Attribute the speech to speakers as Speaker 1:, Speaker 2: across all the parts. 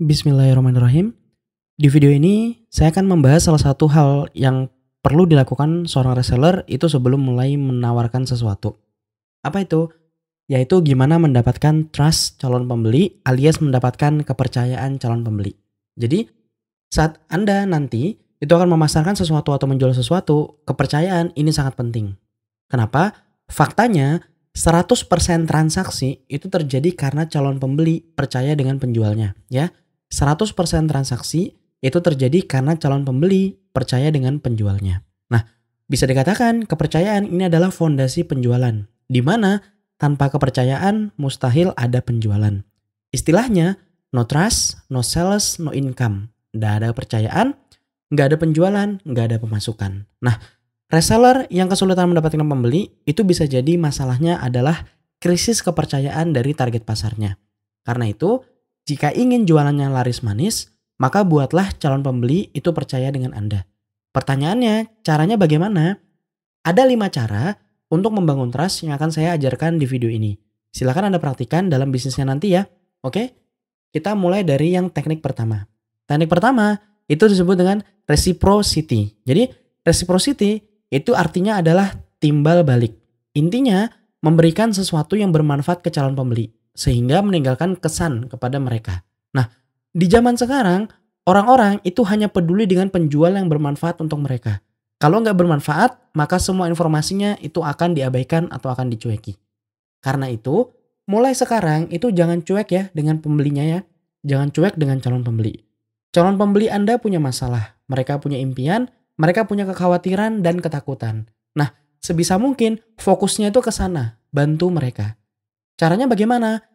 Speaker 1: Bismillahirrahmanirrahim. Di video ini saya akan membahas salah satu hal yang perlu dilakukan seorang reseller itu sebelum mulai menawarkan sesuatu. Apa itu? Yaitu gimana mendapatkan trust calon pembeli alias mendapatkan kepercayaan calon pembeli. Jadi saat Anda nanti itu akan memasarkan sesuatu atau menjual sesuatu, kepercayaan ini sangat penting. Kenapa? Faktanya 100% transaksi itu terjadi karena calon pembeli percaya dengan penjualnya, ya. 100% transaksi itu terjadi karena calon pembeli percaya dengan penjualnya. Nah, bisa dikatakan kepercayaan ini adalah fondasi penjualan, di mana tanpa kepercayaan mustahil ada penjualan. Istilahnya, no trust, no sales, no income. Nggak ada kepercayaan, nggak ada penjualan, nggak ada pemasukan. Nah, reseller yang kesulitan mendapatkan pembeli itu bisa jadi masalahnya adalah krisis kepercayaan dari target pasarnya. Karena itu, jika ingin jualannya laris manis, maka buatlah calon pembeli itu percaya dengan Anda. Pertanyaannya, caranya bagaimana? Ada 5 cara untuk membangun trust yang akan saya ajarkan di video ini. Silakan Anda praktikkan dalam bisnisnya nanti ya. Oke? Kita mulai dari yang teknik pertama. Teknik pertama itu disebut dengan reciprocity. Jadi, reciprocity itu artinya adalah timbal balik. Intinya, memberikan sesuatu yang bermanfaat ke calon pembeli, sehingga meninggalkan kesan kepada mereka. Nah, di zaman sekarang, orang-orang itu hanya peduli dengan penjual yang bermanfaat untuk mereka. Kalau nggak bermanfaat, maka semua informasinya itu akan diabaikan atau akan dicueki. Karena itu, mulai sekarang itu jangan cuek ya dengan pembelinya ya. Jangan cuek dengan calon pembeli. Calon pembeli Anda punya masalah, mereka punya impian, mereka punya kekhawatiran dan ketakutan. Nah, sebisa mungkin fokusnya itu ke sana, bantu mereka. Caranya bagaimana?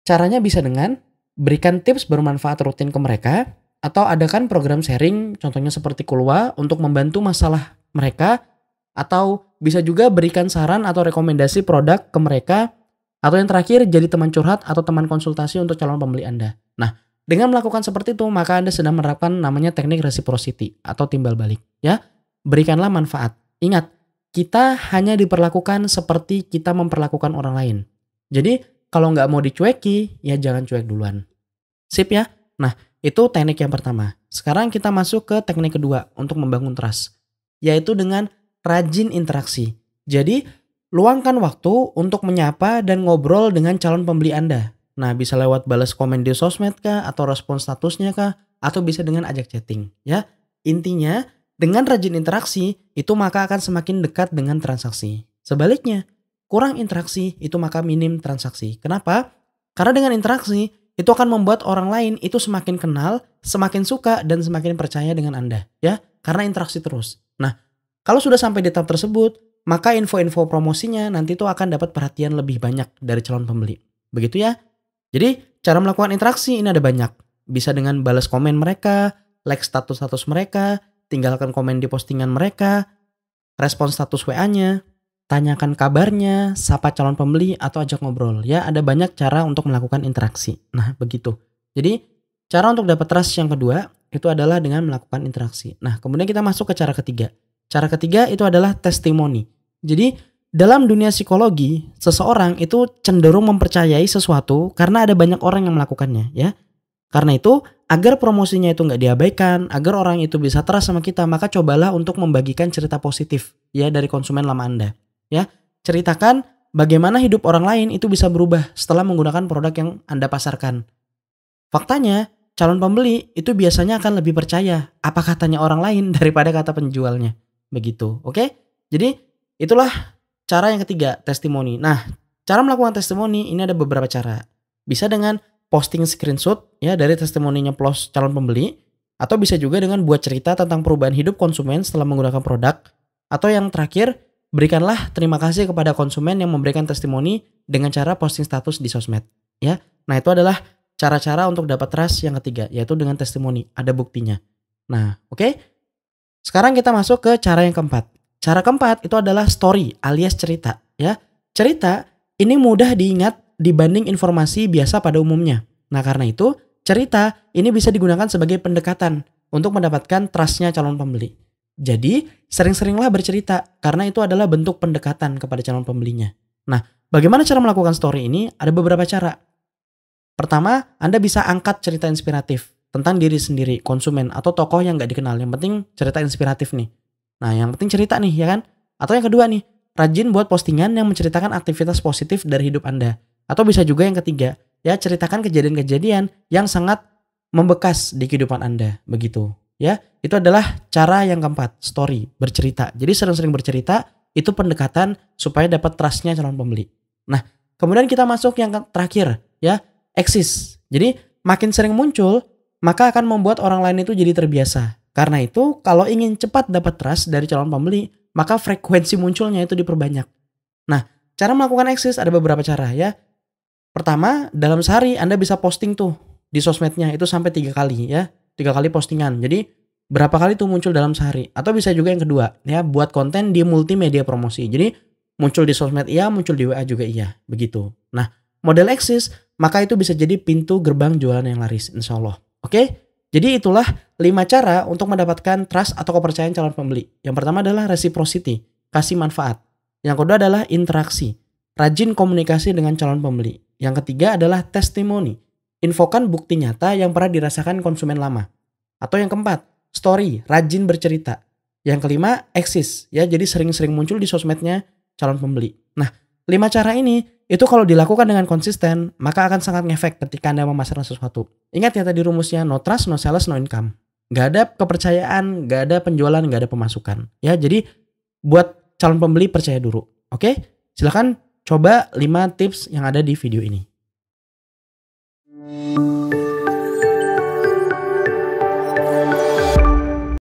Speaker 1: Caranya bisa dengan berikan tips bermanfaat rutin ke mereka, atau adakan program sharing, contohnya seperti Kulwa, untuk membantu masalah mereka, atau bisa juga berikan saran atau rekomendasi produk ke mereka, atau yang terakhir jadi teman curhat atau teman konsultasi untuk calon pembeli Anda. Nah, dengan melakukan seperti itu, maka Anda sedang menerapkan namanya teknik reciprocity atau timbal balik. Ya, berikanlah manfaat. Ingat, kita hanya diperlakukan seperti kita memperlakukan orang lain. Jadi, kalau nggak mau dicueki, ya jangan cuek duluan. Sip ya? Nah, itu teknik yang pertama. Sekarang kita masuk ke teknik kedua untuk membangun trust. Yaitu dengan rajin interaksi. Jadi, luangkan waktu untuk menyapa dan ngobrol dengan calon pembeli Anda. Nah, bisa lewat balas komen di sosmed kah, atau respon statusnya kah, atau bisa dengan ajak chatting. Ya, intinya, dengan rajin interaksi, itu maka akan semakin dekat dengan transaksi. Sebaliknya, kurang interaksi itu maka minim transaksi. Kenapa? Karena dengan interaksi itu akan membuat orang lain itu semakin kenal, semakin suka dan semakin percaya dengan Anda, ya. Karena interaksi terus. Nah, kalau sudah sampai di tahap tersebut, maka info-info promosinya nanti itu akan dapat perhatian lebih banyak dari calon pembeli. Begitu ya. Jadi, cara melakukan interaksi ini ada banyak. Bisa dengan balas komen mereka, like status-status mereka, tinggalkan komen di postingan mereka, respon status WA-nya, tanyakan kabarnya, sapa calon pembeli, atau ajak ngobrol. Ya, ada banyak cara untuk melakukan interaksi. Nah, begitu. Jadi, cara untuk dapat trust yang kedua, itu adalah dengan melakukan interaksi. Nah, kemudian kita masuk ke cara ketiga. Cara ketiga itu adalah testimoni. Jadi, dalam dunia psikologi, seseorang itu cenderung mempercayai sesuatu karena ada banyak orang yang melakukannya. Ya. Karena itu, agar promosinya itu nggak diabaikan, agar orang itu bisa trust sama kita, maka cobalah untuk membagikan cerita positif ya dari konsumen lama Anda. Ya, ceritakan bagaimana hidup orang lain itu bisa berubah setelah menggunakan produk yang Anda pasarkan. Faktanya, calon pembeli itu biasanya akan lebih percaya apa katanya orang lain daripada kata penjualnya. Begitu, oke? Jadi, itulah cara yang ketiga, testimoni. Nah, cara melakukan testimoni ini ada beberapa cara. Bisa dengan posting screenshot ya dari testimoninya plus calon pembeli, atau bisa juga dengan buat cerita tentang perubahan hidup konsumen setelah menggunakan produk, atau yang terakhir, berikanlah terima kasih kepada konsumen yang memberikan testimoni dengan cara posting status di sosmed. Ya, nah itu adalah cara-cara untuk dapat trust yang ketiga, yaitu dengan testimoni, ada buktinya. Nah, oke. Sekarang kita masuk ke cara yang keempat. Cara keempat itu adalah story alias cerita. Ya, cerita ini mudah diingat dibanding informasi biasa pada umumnya. Nah, karena itu cerita ini bisa digunakan sebagai pendekatan untuk mendapatkan trustnya calon pembeli. Jadi, sering-seringlah bercerita karena itu adalah bentuk pendekatan kepada calon pembelinya. Nah, bagaimana cara melakukan story ini? Ada beberapa cara. Pertama, Anda bisa angkat cerita inspiratif tentang diri sendiri, konsumen, atau tokoh yang nggak dikenal. Yang penting cerita inspiratif nih. Nah, yang penting cerita nih, ya kan? Atau yang kedua nih, rajin buat postingan yang menceritakan aktivitas positif dari hidup Anda. Atau bisa juga yang ketiga, ya ceritakan kejadian-kejadian yang sangat membekas di kehidupan Anda, begitu. Ya, itu adalah cara yang keempat, story, bercerita. Jadi sering-sering bercerita, itu pendekatan supaya dapat trust-nya calon pembeli. Nah, kemudian kita masuk yang terakhir, ya, eksis. Jadi makin sering muncul, maka akan membuat orang lain itu jadi terbiasa. Karena itu, kalau ingin cepat dapat trust dari calon pembeli, maka frekuensi munculnya itu diperbanyak. Nah, cara melakukan eksis ada beberapa cara, ya. Pertama, dalam sehari Anda bisa posting tuh di sosmednya itu sampai 3 kali, ya. 3 kali postingan. Jadi berapa kali tuh muncul dalam sehari? Atau bisa juga yang kedua, ya, buat konten di multimedia promosi. Jadi muncul di sosmed iya, muncul di WA juga iya, begitu. Nah, model eksis, maka itu bisa jadi pintu gerbang jualan yang laris, insya Allah. Oke? Jadi itulah 5 cara untuk mendapatkan trust atau kepercayaan calon pembeli. Yang pertama adalah reciprocity, kasih manfaat. Yang kedua adalah interaksi, rajin komunikasi dengan calon pembeli. Yang ketiga adalah testimoni, infokan bukti nyata yang pernah dirasakan konsumen lama. Atau yang keempat, story, rajin bercerita. Yang kelima, eksis, ya, jadi sering-sering muncul di sosmednya calon pembeli. Nah, 5 cara ini itu kalau dilakukan dengan konsisten, maka akan sangat ngefek ketika Anda memasarkan sesuatu. Ingat ya tadi rumusnya, no trust, no sales, no income. Gak ada kepercayaan, gak ada penjualan, gak ada pemasukan. Ya, jadi buat calon pembeli percaya dulu. Oke? Silakan coba 5 tips yang ada di video ini.